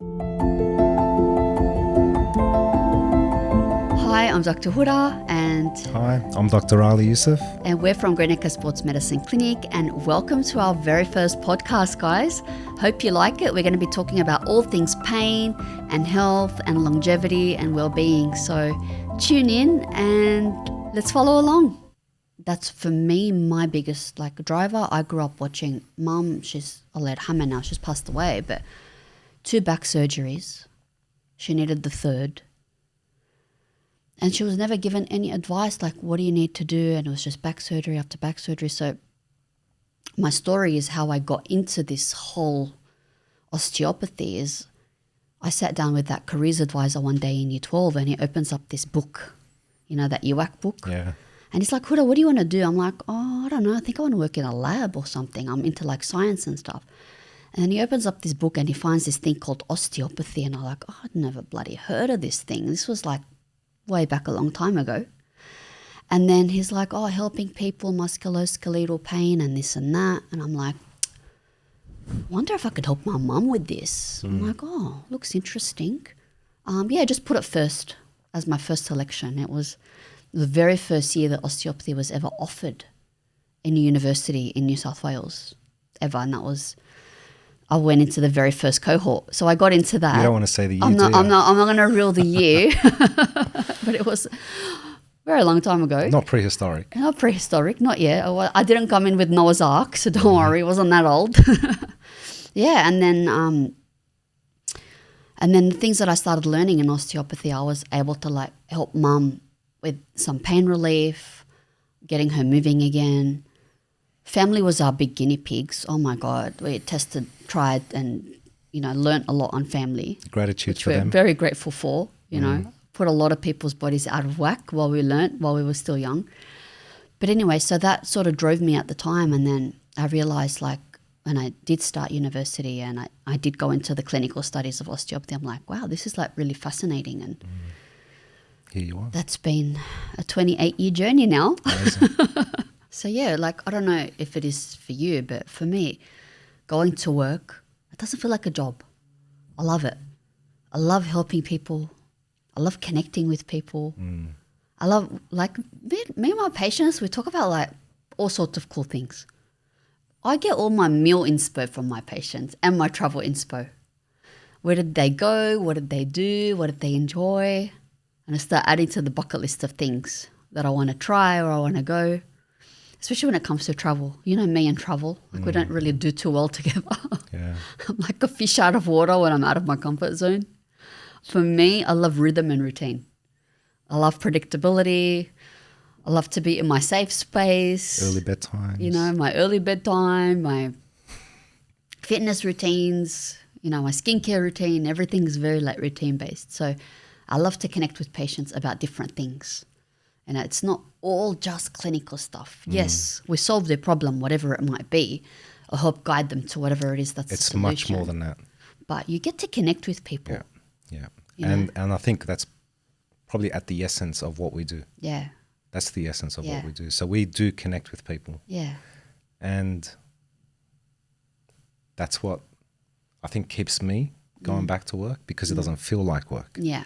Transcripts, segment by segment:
Hi, I'm Dr. Houda and Hi, I'm Dr. Ali Youssef. we're from Greenacre Sports Medicine Clinic, and welcome to our very first podcast, guys. Hope you like it. We're going to be talking about all things pain and health and longevity and well-being. So tune in and let's follow along. That's for me my biggest driver. I grew up watching Mum. She's Allah yarhamha now. She's passed away, but 2 back surgeries. She needed the third. And she was never given any advice like, what do you need to do? And it was just back surgery after back surgery. So my story is how I got into this whole osteopathy is I sat down with that careers advisor one day in year 12 and he opens up this book, you know, that UAC book. Yeah. And he's like, Huda, what do you want to do? I'm like, I don't know. I think I want to work in a lab or something. I'm into science and stuff. And then he opens up this book and he finds this thing called osteopathy. And I'm like, I'd never bloody heard of this thing. This was way back a long time ago. And then he's like, helping people, musculoskeletal pain and this and that. And I'm like, wonder if I could help my mum with this. I'm like, looks interesting. Just put it first as my first selection. It was the very first year that osteopathy was ever offered in a university in New South Wales ever. And that was, I went into the very first cohort. So I got into that. You don't want to say the year, I'm not going to reel the year. But it was a very long time ago. Not prehistoric. Not prehistoric, not yet. I didn't come in with Noah's Ark, so don't worry, it wasn't that old. And then the things that I started learning in osteopathy, I was able to help Mum with some pain relief, getting her moving again. Family was our big guinea pigs. Oh my God, we tested, tried, and learnt a lot on family. Gratitude which for we're them. Very grateful for. Put a lot of people's bodies out of whack while we were still young. But anyway, so that sort of drove me at the time, and then I realised when I did start university and I did go into the clinical studies of osteopathy, I'm like, wow, this is really fascinating. And here you are. That's been a 28-year journey now. Amazing. So I don't know if it is for you, but for me, going to work, it doesn't feel like a job. I love it. I love helping people. I love connecting with people. I love, me and my patients, we talk about all sorts of cool things. I get all my meal inspo from my patients and my travel inspo. Where did they go? What did they do? What did they enjoy? And I start adding to the bucket list of things that I want to try or I want to go, especially when it comes to travel. You know me and travel. We don't really do too well together. Yeah. I'm like a fish out of water when I'm out of my comfort zone. For me, I love rhythm and routine. I love predictability. I love to be in my safe space. Early bedtimes. My early bedtime, my fitness routines, my skincare routine. Everything's very routine based. So I love to connect with patients about different things. And it's not all just clinical stuff. Yes, we solve their problem, whatever it might be, or help guide them to whatever it is that's It's the solution. much more than that. But you get to connect with people. Yeah. And I think that's probably at the essence of what we do. Yeah. That's the essence of what we do. So we do connect with people. Yeah. And that's what I think keeps me going back to work, because it doesn't feel like work. Yeah.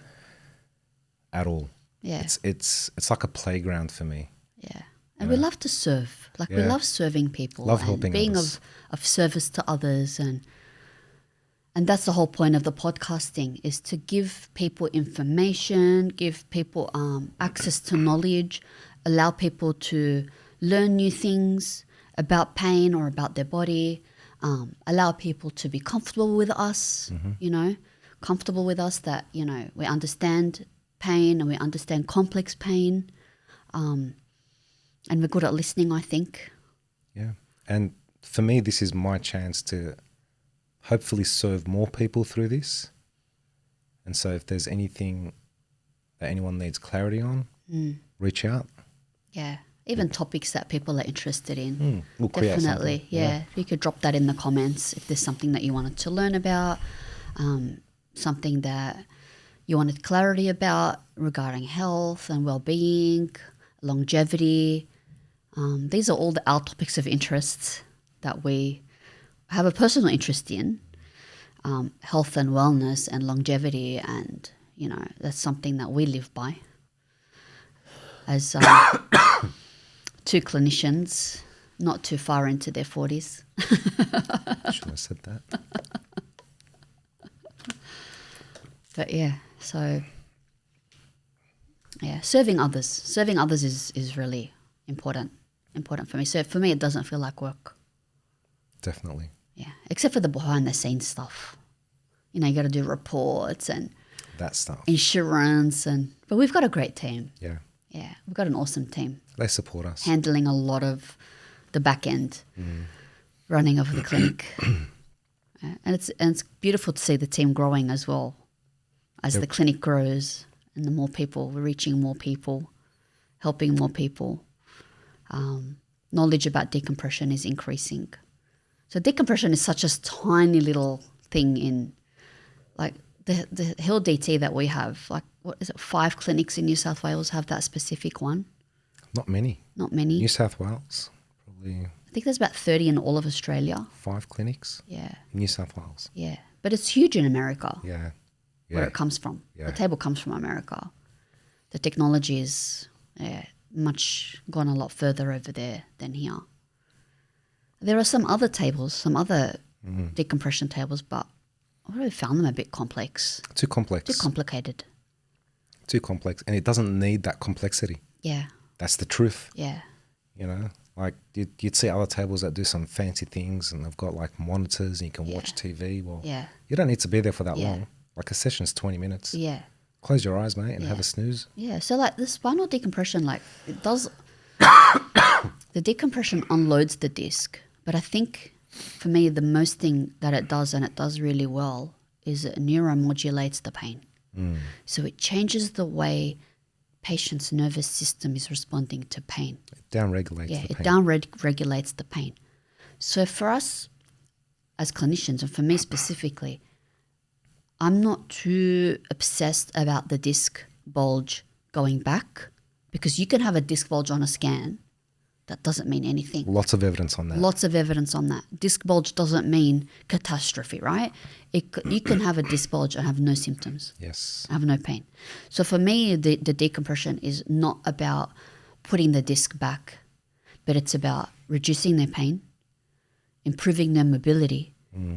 At all. Yeah. It's like a playground for me. Yeah. And we love to serve. We love serving people. Love and helping being others. of service to others. And that's the whole point of the podcasting, is to give people information, give people access to knowledge, allow people to learn new things about pain or about their body, allow people to be comfortable with us, comfortable with us that, we understand pain and we understand complex pain. And we're good at listening, I think. Yeah. And for me, this is my chance to hopefully serve more people through this. And so if there's anything that anyone needs clarity on, reach out. Yeah. Even topics that people are interested in. We'll create Definitely. something. Yeah. You could drop that in the comments if there's something that you wanted to learn about, something that you wanted clarity about regarding health and well-being, longevity. These are all our topics of interest that we have a personal interest in. health and wellness and longevity, and that's something that we live by as two clinicians not too far into their 40s. Should have said that. But serving others is really important for me. So for me, it doesn't feel like work. Definitely. Yeah, except for the behind the scenes stuff. You got to do reports and That stuff. insurance, but we've got a great team. Yeah. Yeah, we've got an awesome team They support us. handling a lot of the back end running of the clinic. And it's beautiful to see the team growing as well as the clinic grows, and the more people, we're reaching more people, helping more people. Knowledge about decompression is increasing. So decompression is such a tiny little thing in, like, the Hill DT that we have. Like, what is it, 5 clinics in New South Wales have that specific one? Not many. Not many. New South Wales, probably I think there's about 30 in all of Australia. 5 clinics Yeah, in New South Wales. yeah. But it's huge in America, Yeah. where Yeah. it comes from. Yeah. The table comes from America. The technology is much gone a lot further over there than here. There are some other tables, some other decompression tables, but I really found them a bit complex. Too complex. Too complicated. Too complex. And it doesn't need that complexity. Yeah, That's the truth. yeah, Like you'd see other tables that do some fancy things and they've got like monitors and you can watch TV. Well, yeah, you don't need to be there for that Yeah. long. Like a session's 20 minutes. yeah. Close your eyes, mate, and have Yeah. a snooze. Yeah, so like the spinal decompression, like it does, the decompression unloads the disc. But I think for me, the most thing that it does, and it does really well, is it neuromodulates the pain. So it changes the way patient's nervous system is responding to pain. It down-regulates Yeah, the it pain. down-regulates the pain. So for us as clinicians, and for me specifically, I'm not too obsessed about the disc bulge going back, because you can have a disc bulge on a scan. That doesn't mean anything. Lots of evidence on that. Lots of evidence on that. Disc bulge doesn't mean catastrophe, right? You can have a disc bulge and have no symptoms, Yes. have no pain. So for me, the decompression is not about putting the disc back, but it's about reducing their pain, improving their mobility,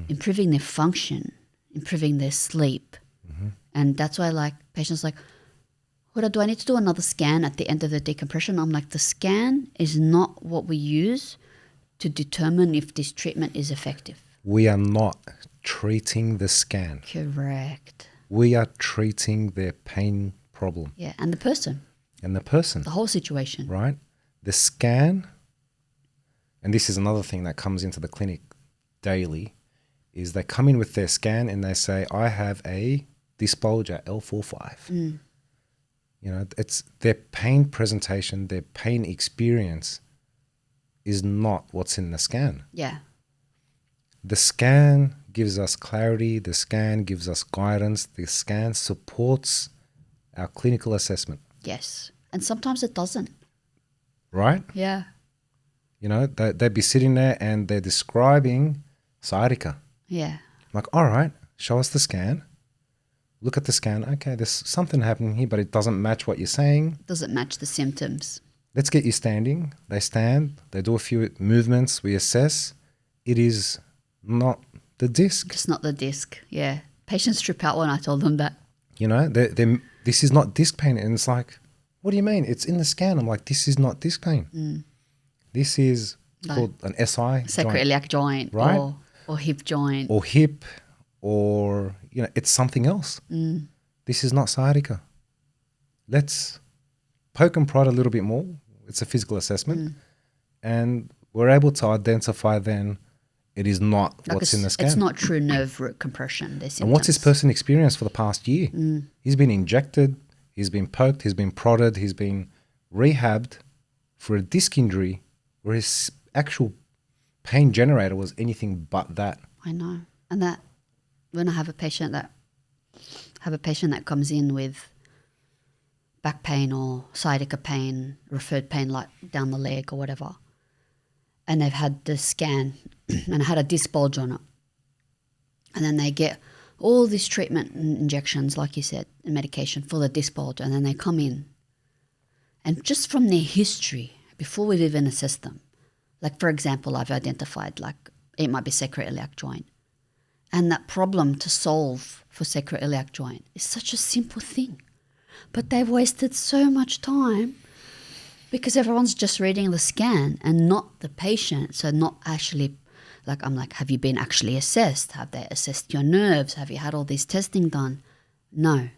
improving their function, improving their sleep. And that's why, like, patients like, Houda, do I need to do another scan at the end of the decompression? I'm like, the scan is not what we use to determine if this treatment is effective. We are not treating the scan. Correct. We are treating their pain problem Yeah, and the person, and the person, the whole situation. right? The scan, and this is another thing that comes into the clinic daily, is they come in with their scan and they say, I have a disc bulge at L45. It's their pain presentation, their pain experience is not what's in the scan. Yeah, The scan gives us clarity, the scan gives us guidance, the scan supports our clinical assessment, yes. And sometimes it doesn't. right? Yeah. They'd be sitting there and they're describing sciatica. Yeah. Like, all right, show us the scan. Look at the scan. Okay, there's something happening here, but it doesn't match what you're saying. Doesn't match the symptoms. Let's get you standing. They stand. They do a few movements. We assess. It is not the disc. Just not the disc. Yeah. Patients trip out when I told them that. This is not disc pain. And it's like, what do you mean? It's in the scan. I'm like, this is not disc pain. This is called an SI joint. Sacroiliac joint, Right. or hip joint. Or hip, or, it's something else. This is not sciatica. Let's poke and prod a little bit more. It's a physical assessment. And we're able to identify then it is not Like what's in the scan. It's not true nerve root compression. And what's this person experienced for the past year? He's been injected, he's been poked, he's been prodded, he's been rehabbed for a disc injury where his actual pain generator was anything but that. I know. And that when I have a patient that comes in with back pain or sciatica pain, referred pain like down the leg or whatever, and they've had the scan and I had a disc bulge on it, And then they get all these treatment and injections, like you said, and medication for the disc bulge. And then they come in. And just from their history, before we've even assessed them, like for example, I've identified like it might be sacroiliac joint. And that problem to solve for sacroiliac joint is such a simple thing. But they've wasted so much time because everyone's just reading the scan and not the patient. So not actually, like I'm like, have you been actually assessed? Have they assessed your nerves? Have you had all this testing done? No.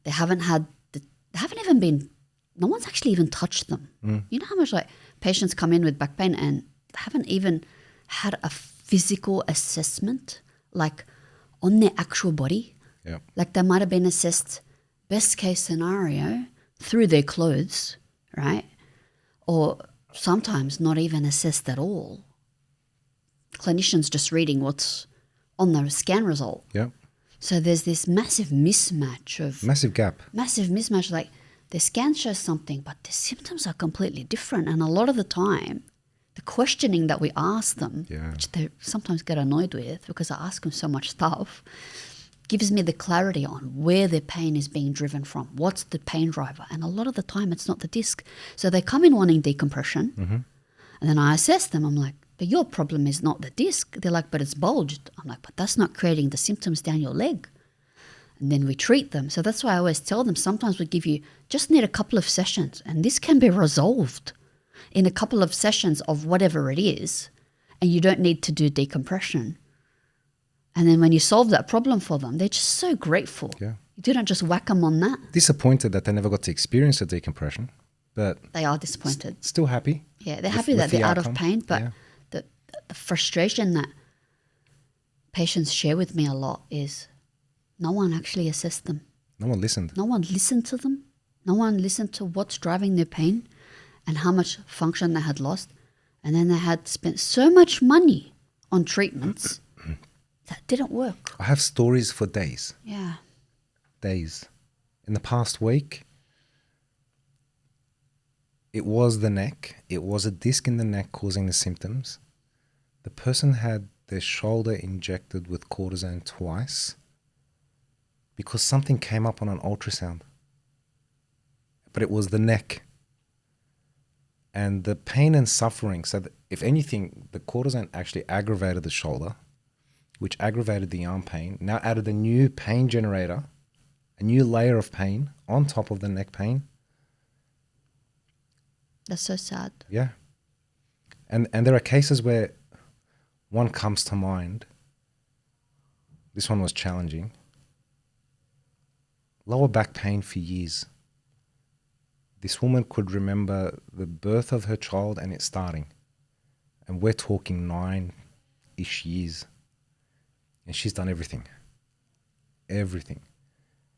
They haven't had, they haven't even been, no one's actually even touched them. You know how much like patients come in with back pain and haven't even had a physical assessment, like on their actual body? Yep. Like they might have been assessed best case scenario through their clothes, right? Or sometimes not even assessed at all. Clinicians just reading what's on the scan result. Yep. So there's this massive mismatch of... Massive gap. Massive mismatch. Like the scan shows something, but the symptoms are completely different. And a lot of the time, the questioning that we ask them, which they sometimes get annoyed with because I ask them so much stuff, gives me the clarity on where their pain is being driven from. What's the pain driver? And a lot of the time, it's not the disc. So they come in wanting decompression, and then I assess them. I'm like, but your problem is not the disc. They're like, but it's bulged. I'm like, but that's not creating the symptoms down your leg. And then we treat them. So that's why I always tell them sometimes we give you, just need a couple of sessions, and this can be resolved in a couple of sessions of whatever it is, and you don't need to do decompression. And then when you solve that problem for them, they're just so grateful. Yeah. You didn't just whack them on that. Disappointed that they never got to experience the decompression, but They are disappointed. still happy. Yeah, they're happy that they're out of pain, but Yeah. the frustration that patients share with me a lot is no one actually assessed them. No one listened. No one listened to them. No one listened to what's driving their pain and how much function they had lost. And then they had spent so much money on treatments that didn't work. I have stories for days. Yeah. Days. In the past week, it was the neck. It was a disc in the neck causing the symptoms. The person had their shoulder injected with cortisone twice because something came up on an ultrasound. But it was the neck. And the pain and suffering, so that if anything, the cortisone actually aggravated the shoulder, which aggravated the arm pain, now added a new pain generator, a new layer of pain on top of the neck pain. That's so sad. Yeah. And there are cases where one comes to mind. This one was challenging. Lower back pain for years. This woman could remember the birth of her child and it starting. And we're talking 9-ish years. And she's done everything. Everything.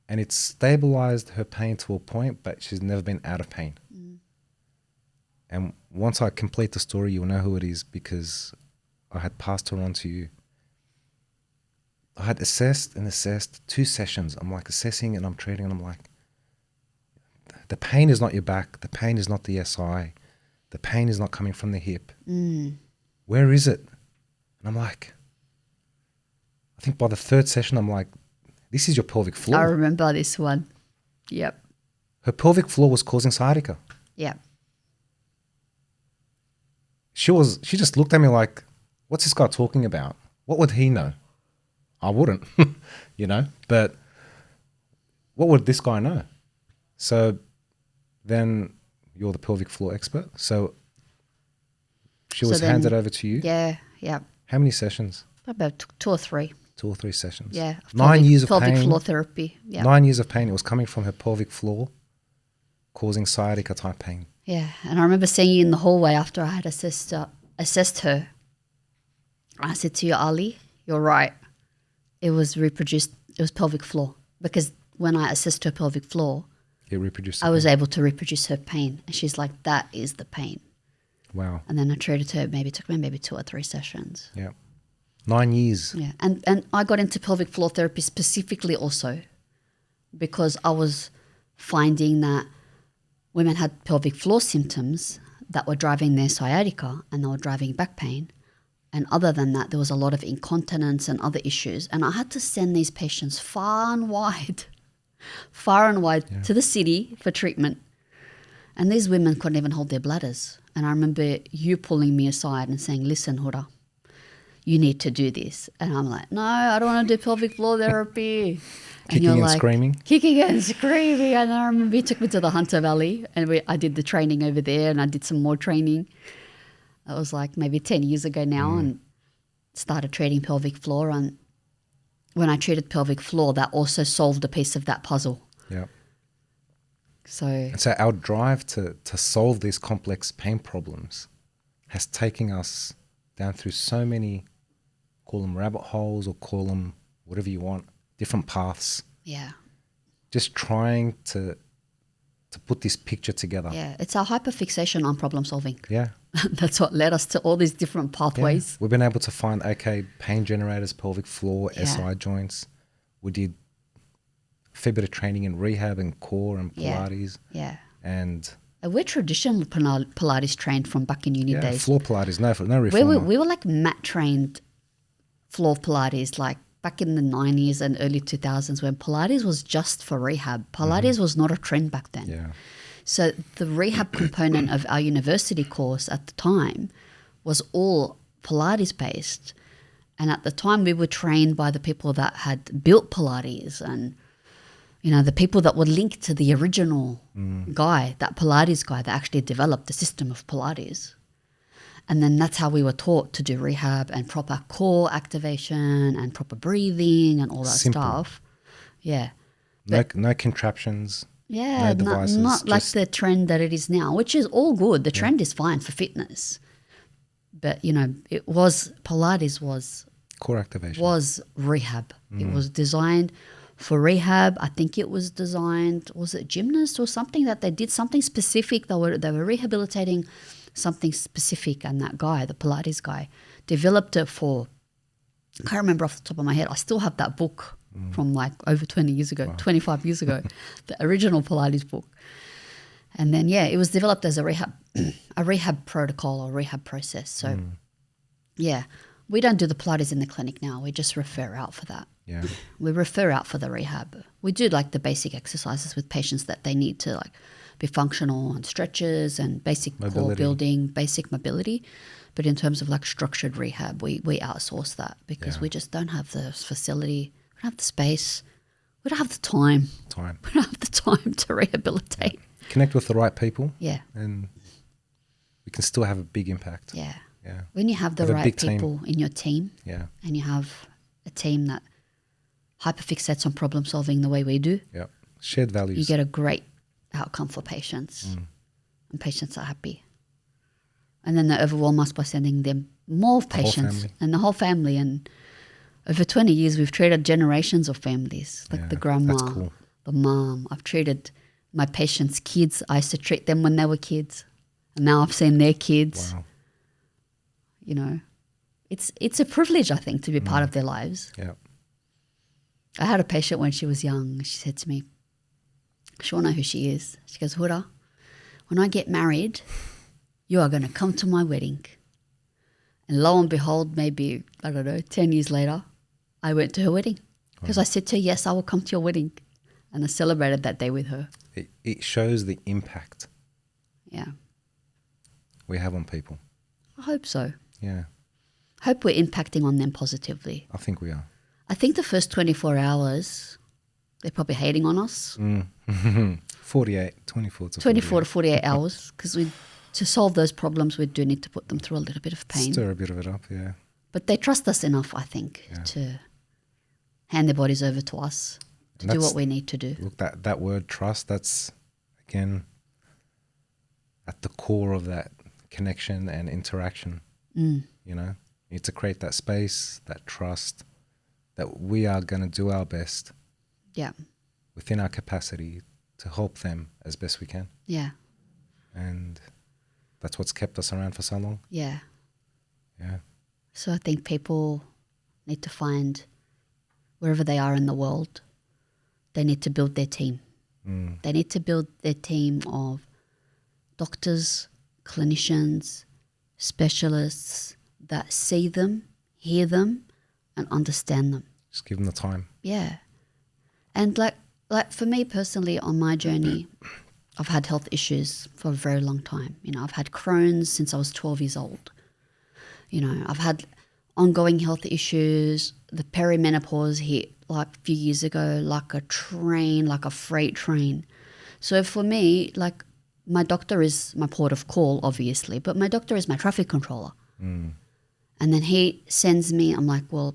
And it's stabilized her pain to a point, but she's never been out of pain. And once I complete the story, you'll know who it is because I had passed her on to you. I had assessed 2 sessions. I'm like assessing and I'm treating and I'm like, the pain is not your back. The pain is not the SI. The pain is not coming from the hip. Where is it? And I'm like, I think by the 3rd session, I'm like, this is your pelvic floor. I remember this one. Yep. Her pelvic floor was causing sciatica. Yep. She just looked at me like, what's this guy talking about? What would he know? I wouldn't, but what would this guy know? So then you're the pelvic floor expert. So she was handed over to you. Yeah. Yeah. How many sessions? About 2 or 3. 2 or 3 sessions. Yeah. 9 years of pain. Pelvic floor therapy. Yeah. 9 years of pain. It was coming from her pelvic floor, causing sciatica type pain. Yeah. And I remember seeing you in the hallway after I had assessed her. I said to you, Ali, you're right. It was pelvic floor. Because when I assessed her pelvic floor, It reproduced. I was able to reproduce her pain. And she's like, that is the pain. Wow. And then I treated her, it took me maybe 2 or 3 sessions. Yeah. 9 years. Yeah. And I got into pelvic floor therapy specifically also because I was finding that women had pelvic floor symptoms that were driving their sciatica and they were driving back pain. And other than that, there was a lot of incontinence and other issues. And I had to send these patients far and wide to the city for treatment. And these women couldn't even hold their bladders. And I remember you pulling me aside and saying, listen, Houda, you need to do this. And I'm like, no, I don't want to do pelvic floor therapy. Kicking and screaming. Kicking and screaming. And I remember you took me to the Hunter Valley and I did the training over there and I did some more training. That was like maybe 10 years ago now and started treating pelvic floor. And when I treated pelvic floor, that also solved a piece of that puzzle. Yeah. So our drive to solve these complex pain problems has taken us down through so many, call them rabbit holes or call them whatever you want, different paths. Yeah. Just trying to put this picture together. Yeah, it's our hyperfixation on problem solving. Yeah. That's what led us to all these different pathways. Yeah. We've been able to find, pain generators, pelvic floor, SI joints. We did a fair bit of training in rehab and core and Pilates. Yeah. And we're traditional Pilates trained from back in uni days. Floor Pilates, no reformer. We were like mat trained floor Pilates, like back in the 90s and early 2000s when Pilates was just for rehab. Pilates was not a trend back then. Yeah. So the rehab component of our university course at the time was all Pilates based. And at the time we were trained by the people that had built Pilates and, you know, the people that were linked to the original guy, that Pilates guy that actually developed the system of Pilates. And then that's how we were taught to do rehab and proper core activation and proper breathing and all that stuff. Yeah. No contraptions. Yeah, no devices. Not like the trend that it is now, which is all good. The trend is fine for fitness. But, you know, Pilates was core activation. Was rehab. It was designed for rehab. I think it was designed, was it gymnast or something that they did something specific? They were rehabilitating something specific, and that guy, the Pilates guy, developed it for, I can't remember off the top of my head. I still have that book from like over 20 years ago, 25 years ago, the original Pilates book. And then, it was developed as a rehab protocol or rehab process. So, we don't do the Pilates in the clinic now. We just refer out for that. Yeah. We refer out for the rehab. We do like the basic exercises with patients that they need to like be functional and stretches and basic core building, basic mobility. But in terms of like structured rehab, we outsource that because we just don't have the facility, we don't have the space, we don't have the time. We don't have the time to rehabilitate. Yeah. Connect with the right people. Yeah. And we can still have a big impact. Yeah. Yeah. When you have the right people in your team and you have a team that hyperfixates on problem solving the way we do. Yeah. Shared values. You get a great outcome for patients and patients are happy. And then they overwhelm us by sending them more patients and the whole family. And over 20 years, we've treated generations of families, like the grandma, the mom. I've treated my patients' kids. I used to treat them when they were kids. And now I've seen their kids. Wow. You know, it's a privilege, I think, to be part of their lives. Yeah. I had a patient when she was young. She said to me, she won't know who she is. She goes, Houda, when I get married, you are going to come to my wedding. And lo and behold, maybe, 10 years later, I went to her wedding. Because I said to her, yes, I will come to your wedding. And I celebrated that day with her. It shows the impact we have on people. I hope so. Yeah. I hope we're impacting on them positively. I think we are. I think the first 24 hours, they're probably hating on us. 24 to 48 hours, because to solve those problems, we do need to put them through a little bit of pain. Stir a bit of it up, yeah. But they trust us enough, I think, to hand their bodies over to us to do what we need to do. Look, that word trust, that's, again, at the core of that connection and interaction. You know, you need to create that space, that trust, that we are going to do our best within our capacity to help them as best we can. Yeah. And that's what's kept us around for so long. Yeah. Yeah. So I think people need to find, wherever they are in the world, they need to build their team. They need to build their team of doctors, clinicians, specialists, that see them, hear them, and understand them. Just give them the time. Yeah. And like for me personally on my journey, I've had health issues for a very long time. You know, I've had Crohn's since I was 12 years old. You know, I've had ongoing health issues. The perimenopause hit like a few years ago, like a train, like a freight train. So for me, like my doctor is my port of call, obviously, but my doctor is my traffic controller. Mm. And then he sends me, I'm like, well,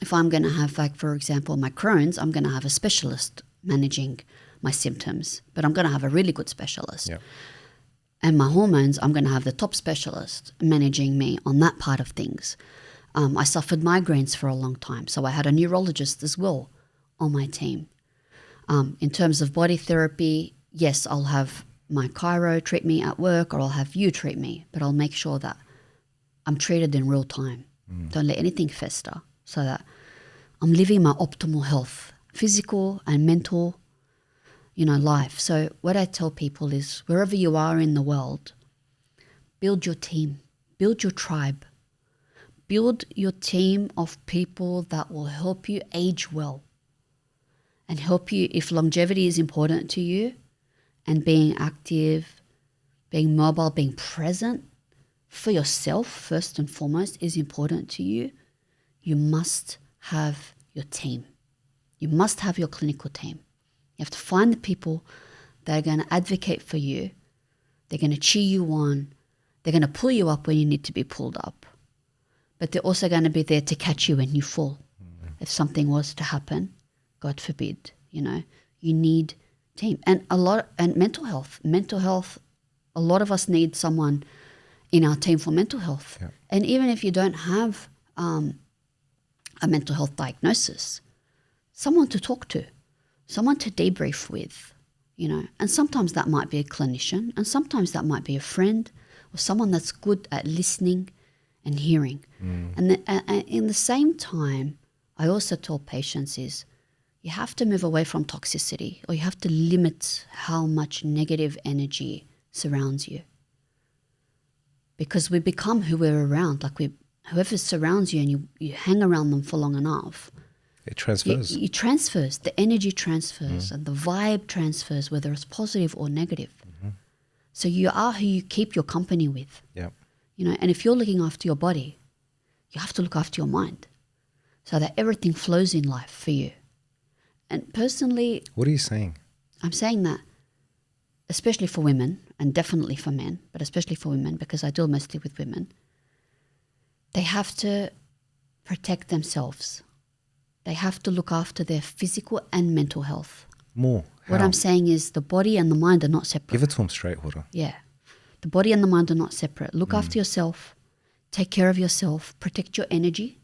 if I'm going to have, like, for example, my Crohn's, I'm going to have a specialist managing my symptoms, but I'm going to have a really good specialist. Yeah. And my hormones, I'm going to have the top specialist managing me on that part of things. I suffered migraines for a long time, so I had a neurologist as well on my team. In terms of body therapy, yes, I'll have my chiro treat me at work, or I'll have you treat me, but I'll make sure that I'm treated in real time. Don't let anything fester, so that I'm living my optimal health, physical and mental, life. So what I tell people is, wherever you are in the world, build your team, build your tribe, build your team of people that will help you age well and help you if longevity is important to you, and being active, being mobile, being present for yourself first and foremost is important to you. You must have your team. You must have your clinical team. You have to find the people that are going to advocate for you. They're going to cheer you on. They're going to pull you up when you need to be pulled up. But they're also going to be there to catch you when you fall. If something was to happen, God forbid, you need team. And mental health. Mental health, a lot of us need someone in our team for mental health. Yeah. And even if you don't have a mental health diagnosis, someone to talk to, someone to debrief with, and sometimes that might be a clinician, and sometimes that might be a friend or someone that's good at listening and hearing. And in the same time, I also tell patients is you have to move away from toxicity, or you have to limit how much negative energy surrounds you. Because we become who we're around. Like whoever surrounds you and you hang around them for long enough, It transfers. it transfers. The energy transfers and the vibe transfers, whether it's positive or negative. So you are who you keep your company with. Yeah. And if you're looking after your body, you have to look after your mind so that everything flows in life for you. And personally, What are you saying? I'm saying that especially for women, and definitely for men, but especially for women, because I deal mostly with women, they have to protect themselves. They have to look after their physical and mental health. More. What How? I'm saying is the body and the mind are not separate. Give it to them straight, Houda. Yeah. The body and the mind are not separate. Look after yourself. Take care of yourself. Protect your energy.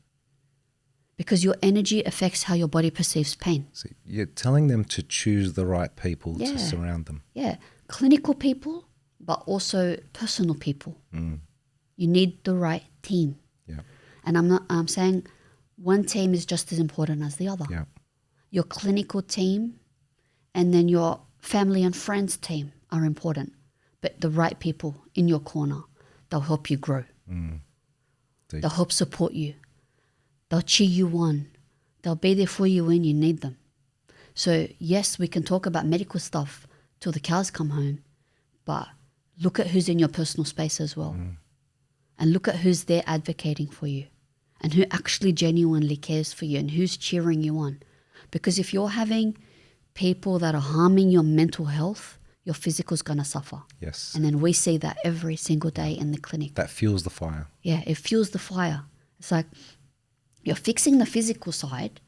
Because your energy affects how your body perceives pain. So you're telling them to choose the right people Yeah. to surround them. Yeah. Clinical people, but also personal people. You need the right team. Yeah. And I'm saying one team is just as important as the other. Yeah. Your clinical team and then your family and friends team are important. But the right people in your corner, they'll help you grow. Deep. They'll help support you. They'll cheer you on. They'll be there for you when you need them. So yes, we can talk about medical stuff till the cows come home, but look at who's in your personal space as well. And look at who's there advocating for you and who actually genuinely cares for you and who's cheering you on. Because if you're having people that are harming your mental health, your physical's going to suffer. Yes. And then we see that every single day in the clinic. That fuels the fire. Yeah, it fuels the fire. It's like you're fixing the physical side.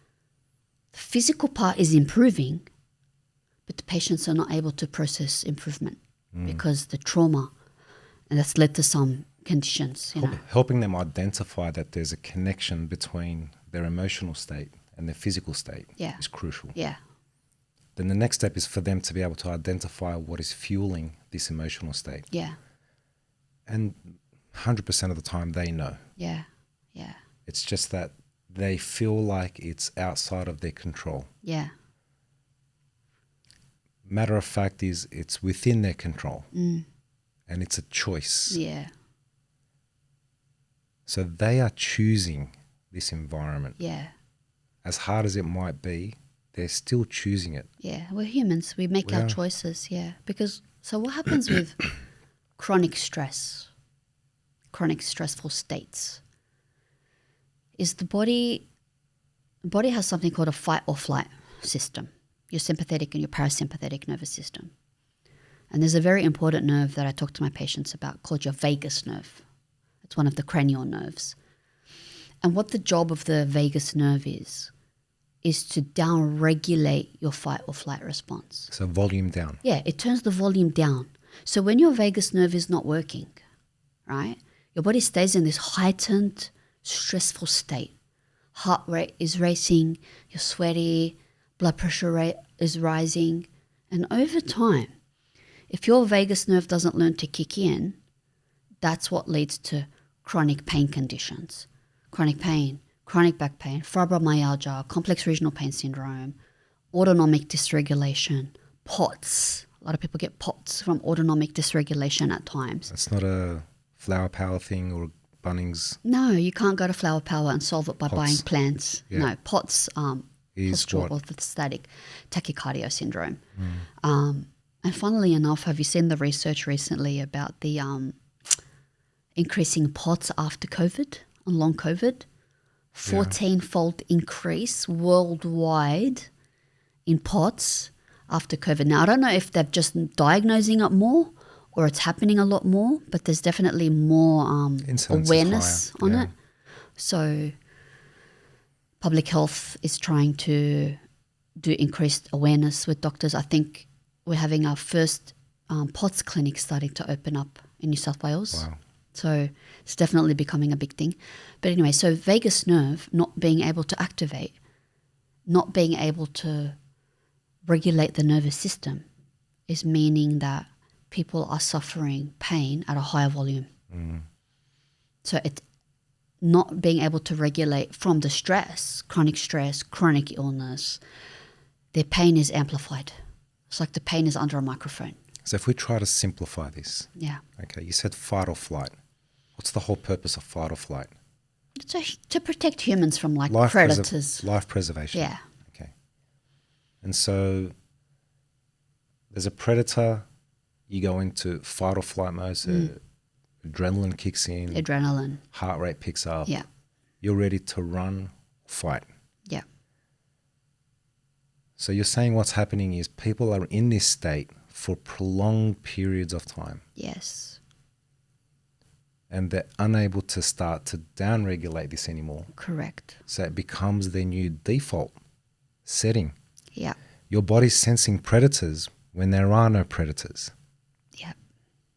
The physical part is improving, but the patients are not able to process improvement because the trauma, and that's led to some conditions. Helping them identify that there's a connection between their emotional state and their physical state is crucial. Yeah. Then the next step is for them to be able to identify what is fueling this emotional state. Yeah. And 100% of the time they know. Yeah. Yeah. It's just that they feel like it's outside of their control. Yeah. Matter of fact is it's within their control. And it's a choice. Yeah. So they are choosing this environment. Yeah. As hard as it might be, they're still choosing it. Yeah. We're humans. We make our choices. Yeah. Because, so what happens with chronic stress, chronic stressful states, is the body has something called a fight or flight system, your sympathetic and your parasympathetic nervous system. And there's a very important nerve that I talk to my patients about called your vagus nerve. It's one of the cranial nerves. And what the job of the vagus nerve is to down-regulate your fight or flight response. So volume down. Yeah, it turns the volume down. So when your vagus nerve is not working, right, your body stays in this heightened, stressful state. Heart rate is racing, you're sweaty, blood pressure rate is rising. And over time, if your vagus nerve doesn't learn to kick in, that's what leads to chronic pain conditions. Chronic pain, chronic back pain, fibromyalgia, complex regional pain syndrome, autonomic dysregulation, POTS. A lot of people get POTS from autonomic dysregulation at times. It's not a Flower Power thing or Bunnings. No, you can't go to Flower Power and solve it by POTS. buying plants. Yeah. No, POTS, Is postural what? orthostatic tachycardia syndrome. And funnily enough, have you seen the research recently about the increasing POTS after COVID, on long COVID? 14-fold increase worldwide in POTS after COVID. Now, I don't know if they're just diagnosing it more or it's happening a lot more, but there's definitely more Incidence awareness is higher. on Yeah. it. So public health is trying to do increased awareness with doctors. I think we're having our first POTS clinic starting to open up in New South Wales. Wow. So it's definitely becoming a big thing. But anyway, so vagus nerve not being able to activate, not being able to regulate the nervous system is meaning that people are suffering pain at a higher volume. So it's not being able to regulate from the stress, chronic illness, their pain is amplified. It's like the pain is under a microphone. So if we try to simplify this, Yeah. okay, you said fight or flight. What's the whole purpose of fight or flight? To protect humans from like Life predators. life preservation. Yeah. Okay. And so there's a predator, you go into fight or flight mode, so adrenaline kicks in, Adrenaline. heart rate picks up. Yeah. You're ready to run, fight. Yeah. So you're saying what's happening is people are in this state for prolonged periods of time. Yes. And they're unable to start to down-regulate this anymore. Correct. So it becomes their new default setting. Yeah. Your body's sensing predators when there are no predators. Yeah.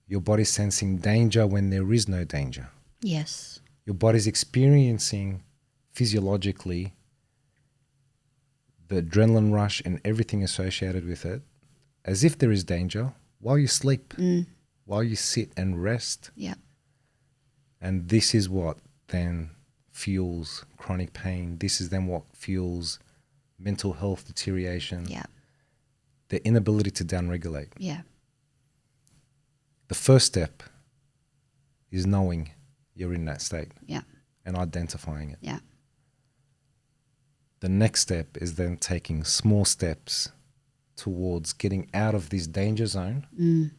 Your body's sensing danger when there is no danger. Yes. Your body's experiencing physiologically the adrenaline rush and everything associated with it as if there is danger while you sleep, while you sit and rest. Yeah. And this is what then fuels chronic pain. This is then what fuels mental health deterioration, Yeah. the inability to downregulate. Yeah. The first step is knowing you're in that state Yeah. and identifying it. Yeah. The next step is then taking small steps towards getting out of this danger zone,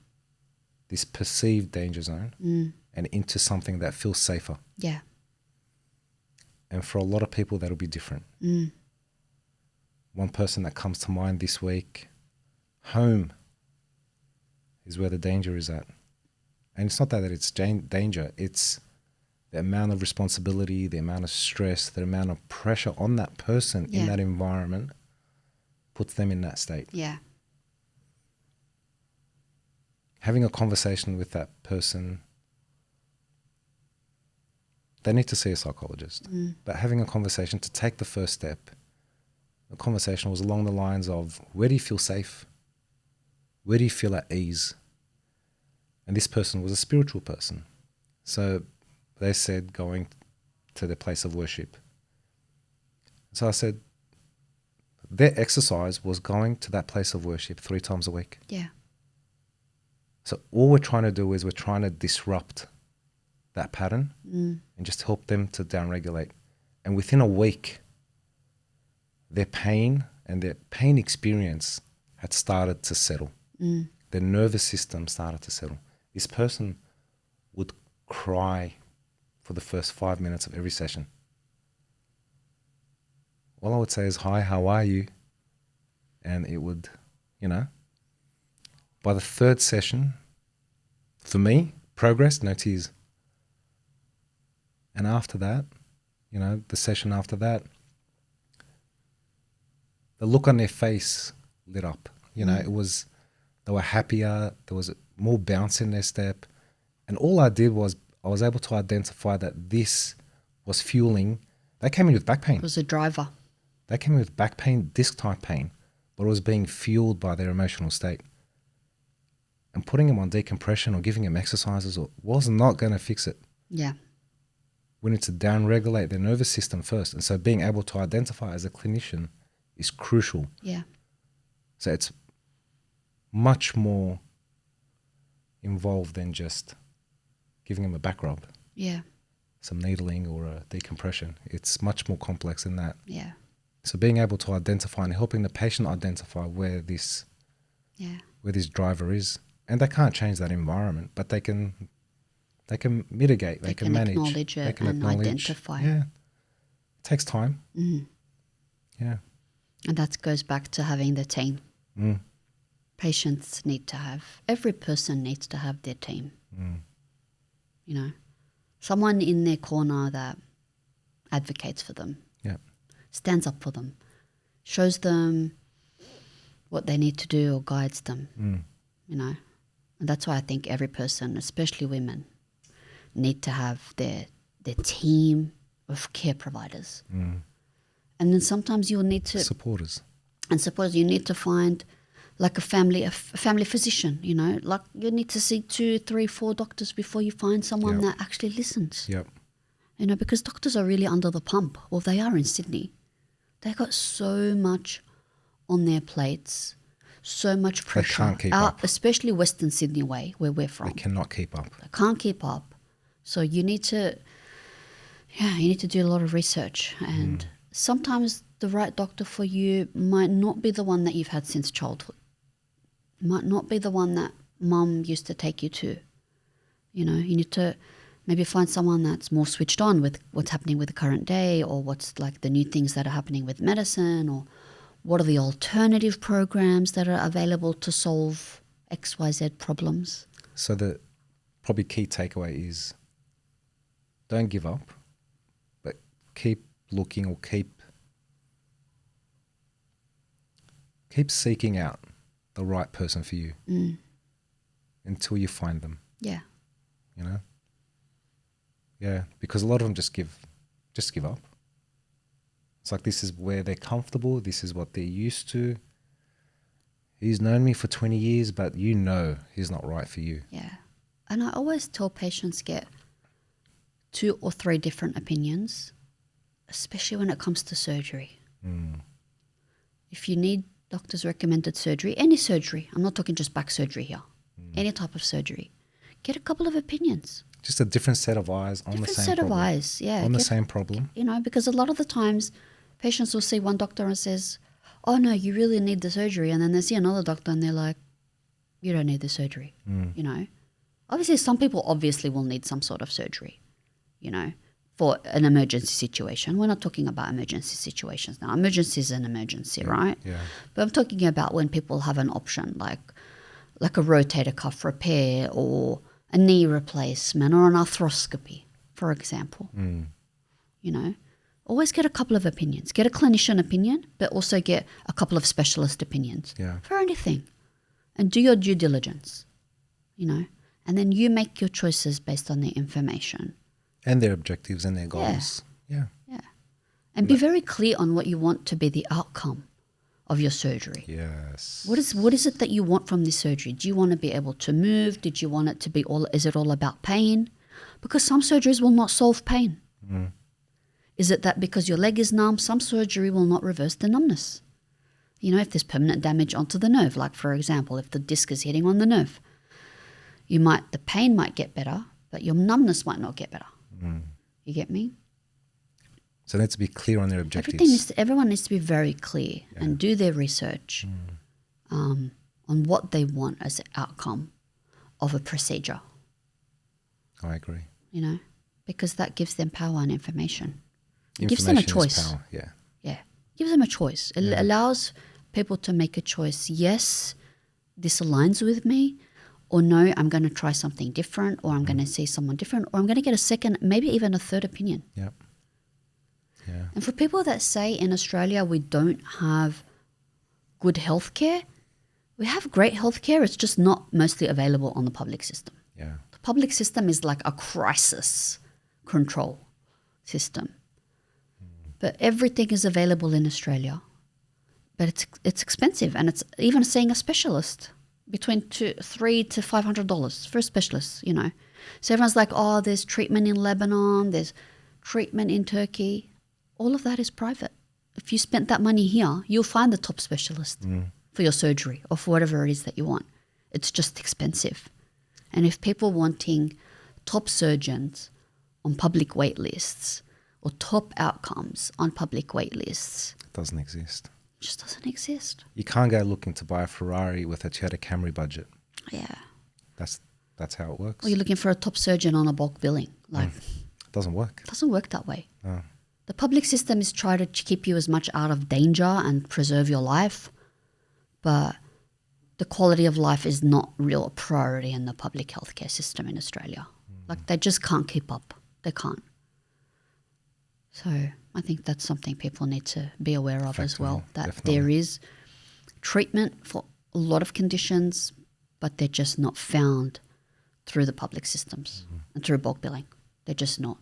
this perceived danger zone, and into something that feels safer. Yeah. And for a lot of people, that'll be different. One person that comes to mind this week, home is where the danger is at. And it's not that it's danger, it's the amount of responsibility, the amount of stress, the amount of pressure on that person in that environment puts them in that state. Yeah. Having a conversation with that person, they need to see a psychologist. But having a conversation to take the first step, the conversation was along the lines of, where do you feel safe? Where do you feel at ease? And this person was a spiritual person. So they said going to their place of worship. So I said, their exercise was going to that place of worship 3 times a week. Yeah. So all we're trying to do is we're trying to disrupt that pattern and just help them to downregulate. And within a week, their pain and their pain experience had started to settle. Their nervous system started to settle. This person would cry for the first 5 minutes of every session. All I would say is, hi, how are you? And it would, by the third session, for me, progress, no tears. And after that, the session after that, the look on their face lit up. It was, they were happier, there was more bounce in their step. And all I did was I was able to identify that this was fueling. They came in with back pain. It was a driver. They came in with back pain, disc type pain, but it was being fueled by their emotional state. And putting them on decompression or giving them exercises was not going to fix it. Yeah. We need to downregulate their nervous system first. And so being able to identify as a clinician is crucial. Yeah. So it's much more involved than just giving them a back rub. Yeah. Some needling or a decompression. It's much more complex than that. Yeah. So being able to identify and helping the patient identify where this driver is. And they can't change that environment, but they can mitigate, they can manage. Acknowledge it, they can and identify. Yeah. It takes time. Yeah. And that goes back to having the team. Patients need to have, every person needs to have their team. Someone in their corner that advocates for them. Yeah. Stands up for them, shows them what they need to do or guides them, And that's why I think every person, especially women, need to have their team of care providers. And then sometimes you'll need to... Supporters. And suppose you need to find like a family physician, like you need to see 2, 3, 4 doctors before you find someone that actually listens. Yep. Because doctors are really under the pump. Well, they are in Sydney. They got so much on their plates, so much pressure. They can't keep up. Especially Western Sydney way, where we're from. They cannot keep up. They can't keep up. So you need to do a lot of research. And sometimes the right doctor for you might not be the one that you've had since childhood. Might not be the one that mum used to take you to. You need to maybe find someone that's more switched on with what's happening with the current day, or what's like the new things that are happening with medicine, or what are the alternative programs that are available to solve XYZ problems. So the probably key takeaway is don't give up, but keep looking or keep seeking out the right person for you until you find them. Yeah. Yeah, because a lot of them just give up. It's like, this is where they're comfortable. This is what they're used to. He's known me for 20 years, but he's not right for you. Yeah. And I always tell patients get 2 or 3 different opinions, especially when it comes to surgery. If you need doctor's recommended surgery, any surgery, I'm not talking just back surgery here, any type of surgery, get a couple of opinions. Just a different set of eyes on the same problem. On the same problem. Because a lot of the times patients will see one doctor and says, oh no, you really need the surgery. And then they see another doctor and they're like, you don't need the surgery. Obviously some people obviously will need some sort of surgery, for an emergency situation. We're not talking about emergency situations now. Emergency is an emergency, right? Yeah. But I'm talking about when people have an option like a rotator cuff repair, or a knee replacement, or an arthroscopy, for example. Always get a couple of opinions. Get a clinician opinion, but also get a couple of specialist opinions for anything. And do your due diligence, and then you make your choices based on the information. And their objectives and their goals. Yeah. And be very clear on what you want to be the outcome of your surgery. Yes. What is it that you want from this surgery? Do you want to be able to move? Did you want it to be is it all about pain? Because some surgeries will not solve pain. Is it that because your leg is numb, some surgery will not reverse the numbness? If there's permanent damage onto the nerve, like for example, if the disc is hitting on the nerve, the pain might get better, but your numbness might not get better. You get me? So they need to be clear on their objectives. Everyone needs to be very clear and do their research on what they want as an outcome of a procedure. I agree. You know, because that gives them power and information. It gives them a choice. Is power. Yeah. Yeah. Gives them a choice. It allows people to make a choice. Yes, this aligns with me, or no, I'm going to try something different, or I'm going to see someone different, or I'm going to get a second, maybe even a third opinion. Yep. Yeah. And for people that say in Australia we don't have good healthcare, we have great healthcare. It's just not mostly available on the public system. Yeah. The public system is like a crisis control system. But everything is available in Australia. But it's expensive, and it's even seeing a specialist between $300 to $500 for a specialist, you know. So everyone's like, oh, there's treatment in Lebanon, there's treatment in Turkey. All of that is private. If you spent that money here, you'll find the top specialist for your surgery or for whatever it is that you want. It's just expensive. And if people wanting top surgeons on public wait lists or top outcomes on public wait lists, It doesn't exist. it just doesn't exist. You can't go looking to buy a Ferrari with a Toyota Camry budget. Yeah. That's how it works. Or you're looking for a top surgeon on a bulk billing. Like, It doesn't work. it doesn't work that way. Oh. The public system is trying to keep you as much out of danger and preserve your life, but the quality of life is not real a priority in the public healthcare system in Australia. Like, they just can't keep up. They can't. So I think that's something people need to be aware of as well, that Definitely. there is treatment for a lot of conditions, but they're just not found through the public systems and through bulk billing. They're just not.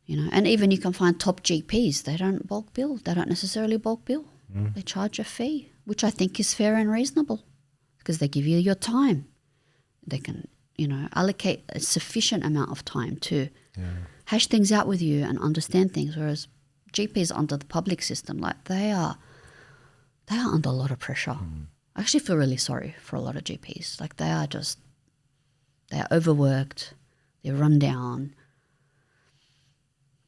You know, and even you can find top GPs, they don't bulk bill. They don't necessarily bulk bill. They charge a fee, which I think is fair and reasonable because they give you your time. They can, you know, allocate a sufficient amount of time to hash things out with you and understand things, whereas GPs under the public system, like they are under a lot of pressure. I actually feel really sorry for a lot of GPs. Like they are overworked, they're run down.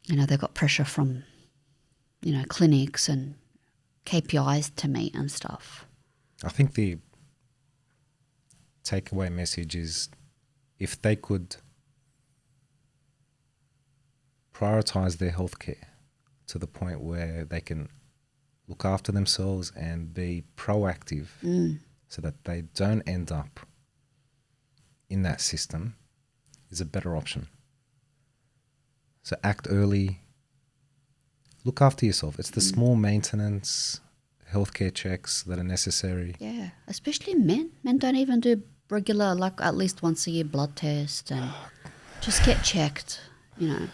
You know, they've got pressure from, you know, clinics and KPIs to meet and stuff. I think the takeaway message is if they could prioritize their healthcare to the point where they can look after themselves and be proactive so that they don't end up in that system, is a better option. So act early, look after yourself. It's the small maintenance healthcare checks that are necessary. Yeah, especially men. Men don't even do regular, like at least once a year blood test and just get checked, you know.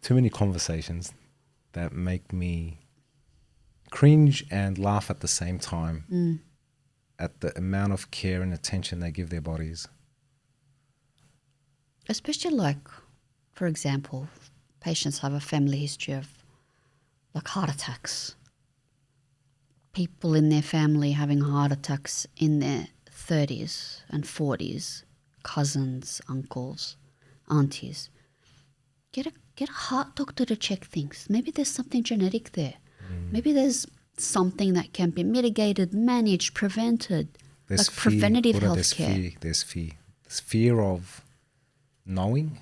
Too many conversations that make me cringe and laugh at the same time at the amount of care and attention they give their bodies. Especially like, for example, patients have a family history of like heart attacks. People in their family having heart attacks in their 30s and 40s, cousins, uncles, aunties. Get a heart doctor to check things. Maybe there's something genetic there. Maybe there's something that can be mitigated, managed, prevented. There's like preventative fear. healthcare. There's fear. There's fear of knowing,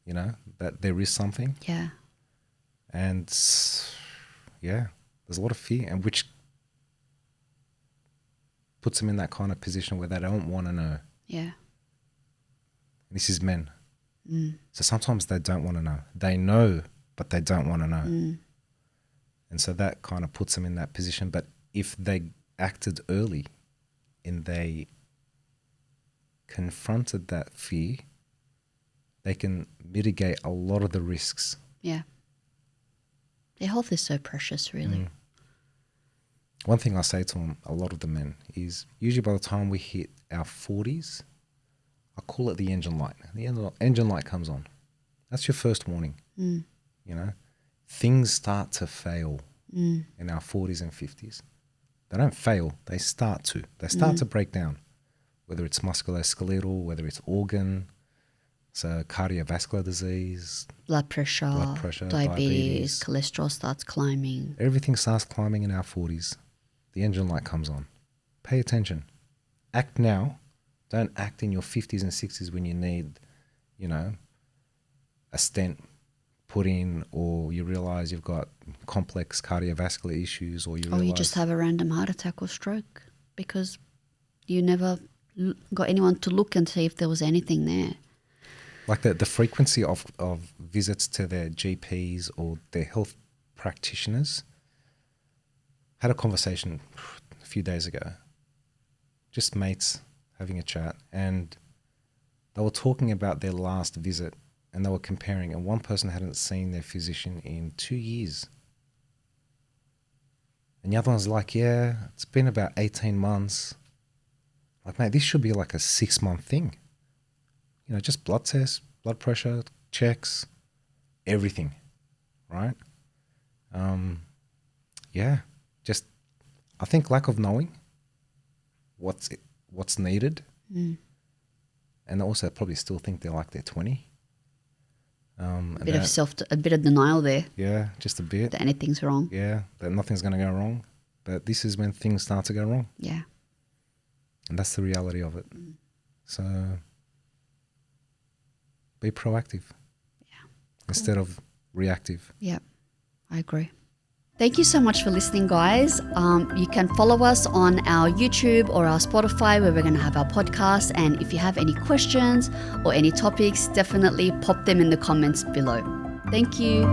you know, that there is something. Yeah. And yeah, there's a lot of fear, and which puts them in that kind of position where they don't want to know. Yeah. This is men. So sometimes they don't want to know. They know, but they don't want to know. And so that kind of puts them in that position. But if they acted early and they confronted that fear, they can mitigate a lot of the risks. Yeah. Their health is so precious, really. One thing I say to them, a lot of the men, is usually by the time we hit our 40s, I call it the engine light. The engine light comes on. That's your first warning. You know, things start to fail in our 40s and 50s. They don't fail. They start to. They start to break down. whether it's musculoskeletal, whether it's organ, so cardiovascular disease, blood pressure, diabetes, cholesterol starts climbing. Everything starts climbing in our 40s. The engine light comes on. Pay attention. Act now. Don't act in your 50s and 60s when you need, a stent put in, or you realize you've got complex cardiovascular issues, or you just have a random heart attack or stroke because you never got anyone to look and see if there was anything there. Like the frequency of visits to their GPs or their health practitioners. Had a conversation a few days ago, just mates having a chat, and they were talking about their last visit, and they were comparing, and one person hadn't seen their physician in 2 years. And the other one's like, yeah, it's been about 18 months. Like, mate, this should be like a 6-month thing. Just blood tests, blood pressure, checks, everything, right? Just I think lack of knowing what's needed, and they also probably still think they're like they're 20. A bit of denial there. Yeah, just a bit. That anything's wrong. Yeah, that nothing's going to go wrong. But this is when things start to go wrong. Yeah. And that's the reality of it. So be proactive. Yeah. Cool. Instead of reactive. Yeah, I agree. Thank you so much for listening, guys. You can follow us on our YouTube or our Spotify, where we're going to have our podcast. And if you have any questions or any topics, definitely pop them in the comments below. Thank you.